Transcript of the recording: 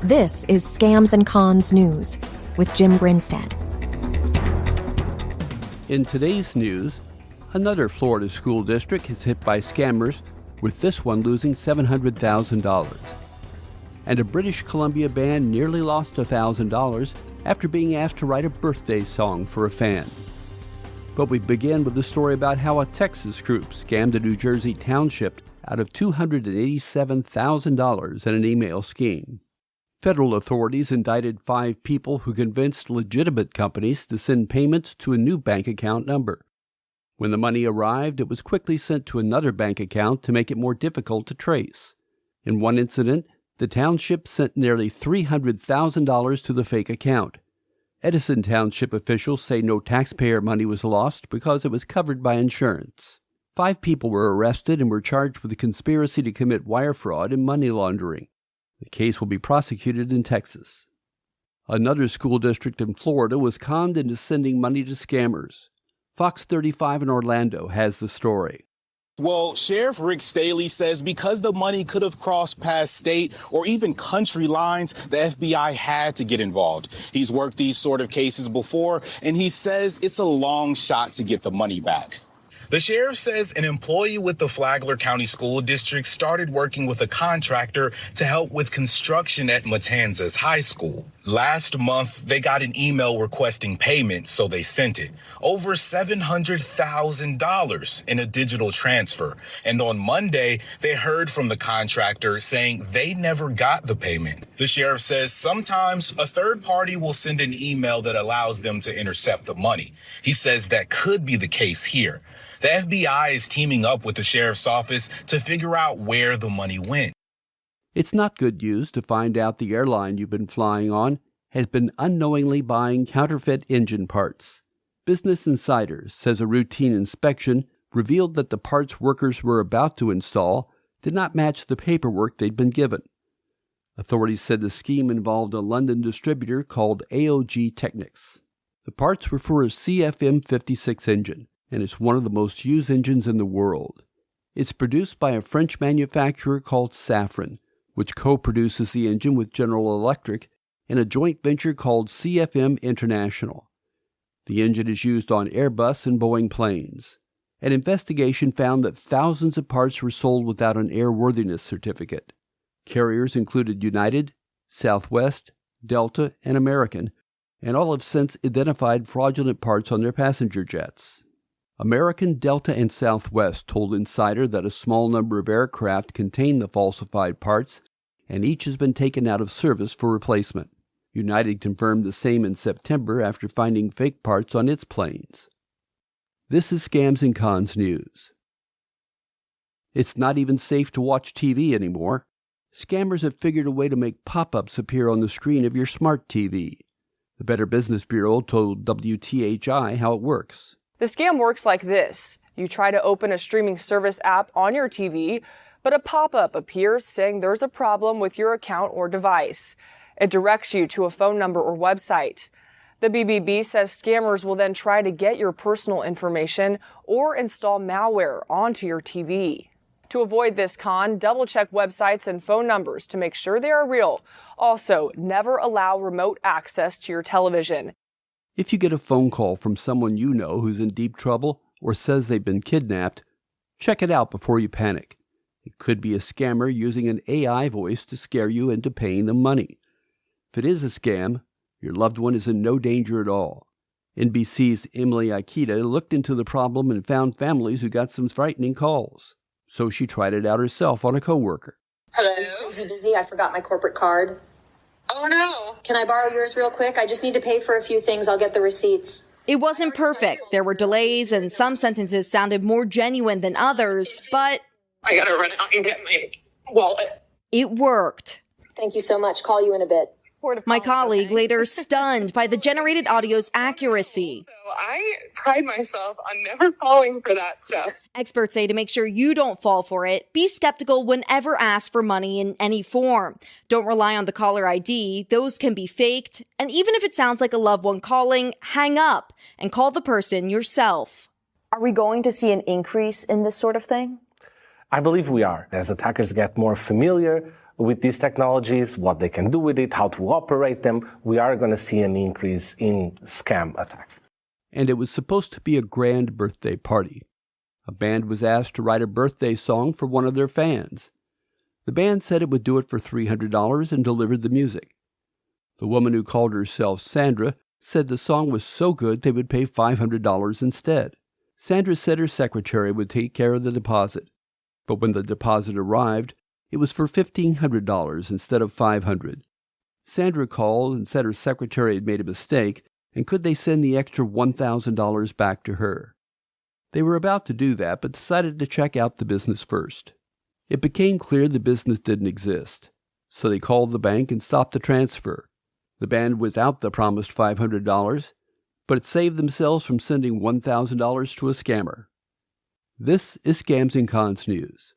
This is Scams and Cons News with Jim Grinstead. In today's news, another Florida school district is hit by scammers, with this one losing $700,000. And a British Columbia band nearly lost $1,000 after being asked to write a birthday song for a fan. But we begin with a story about how a Texas group scammed a New Jersey township out of $287,000 in an email scheme. Federal authorities indicted 5 people who convinced legitimate companies to send payments to a new bank account number. When the money arrived, it was quickly sent to another bank account to make it more difficult to trace. In one incident, the township sent nearly $300,000 to the fake account. Edison Township officials say no taxpayer money was lost because it was covered by insurance. 5 people were arrested and were charged with a conspiracy to commit wire fraud and money laundering. The case will be prosecuted in Texas. Another school district in Florida was conned into sending money to scammers. Fox 35 in Orlando has the story. Well, Sheriff Rick Staley says because the money could have crossed past state or even country lines, the FBI had to get involved. He's worked these sort of cases before, and he says it's a long shot to get the money back. The sheriff says an employee with the Flagler County School District started working with a contractor to help with construction at Matanzas High School. Last month, they got an email requesting payment, so they sent it. Over $700,000 in a digital transfer. And on Monday, they heard from the contractor saying they never got the payment. The sheriff says sometimes a third party will send an email that allows them to intercept the money. He says that could be the case here. The FBI is teaming up with the sheriff's office to figure out where the money went. It's not good news to find out the airline you've been flying on has been unknowingly buying counterfeit engine parts. Business Insider says a routine inspection revealed that the parts workers were about to install did not match the paperwork they'd been given. Authorities said the scheme involved a London distributor called AOG Technics. The parts were for a CFM56 engine, and it's one of the most used engines in the world. It's produced by a French manufacturer called Safran, which co-produces the engine with General Electric in a joint venture called CFM International. The engine is used on Airbus and Boeing planes. An investigation found that thousands of parts were sold without an airworthiness certificate. Carriers included United, Southwest, Delta, and American, and all have since identified fraudulent parts on their passenger jets. American, Delta, and Southwest told Insider that a small number of aircraft contain the falsified parts, and each has been taken out of service for replacement. United confirmed the same in September after finding fake parts on its planes. This is Scams and Cons News. It's not even safe to watch TV anymore. Scammers have figured a way to make pop-ups appear on the screen of your smart TV. The Better Business Bureau told WTHI how it works. The scam works like this. You try to open a streaming service app on your TV, but a pop-up appears saying there's a problem with your account or device. It directs you to a phone number or website. The BBB says scammers will then try to get your personal information or install malware onto your TV. To avoid this con, double-check websites and phone numbers to make sure they are real. Also, never allow remote access to your television. If you get a phone call from someone you know who's in deep trouble or says they've been kidnapped, check it out before you panic. It could be a scammer using an AI voice to scare you into paying them money. If it is a scam, your loved one is in no danger at all. NBC's Emily Akita looked into the problem and found families who got some frightening calls. So she tried it out herself on a coworker. Hello? Is he busy? I forgot my corporate card. Oh, no. Can I borrow yours real quick? I just need to pay for a few things. I'll get the receipts. It wasn't perfect. There were delays and some sentences sounded more genuine than others, but I gotta run out and get my wallet. It worked. Thank you so much. Call you in a bit. My colleague later stunned by the generated audio's accuracy. So I pride myself on never falling for that stuff. Experts say to make sure you don't fall for it, be skeptical whenever asked for money in any form. Don't rely on the caller ID. Those can be faked. And even if it sounds like a loved one calling, hang up and call the person yourself. Are we going to see an increase in this sort of thing? I believe we are. As attackers get more familiar with these technologies, what they can do with it, how to operate them, we are going to see an increase in scam attacks. And it was supposed to be a grand birthday party. A band was asked to write a birthday song for one of their fans. The band said it would do it for $300 and delivered the music. The woman who called herself Sandra said the song was so good they would pay $500 instead. Sandra said her secretary would take care of the deposit, but when the deposit arrived, it was for $1,500 instead of $500. Sandra called and said her secretary had made a mistake, and could they send the extra $1,000 back to her? They were about to do that, but decided to check out the business first. It became clear the business didn't exist, so they called the bank and stopped the transfer. The band was out the promised $500, but it saved themselves from sending $1,000 to a scammer. This is Scams and Cons News.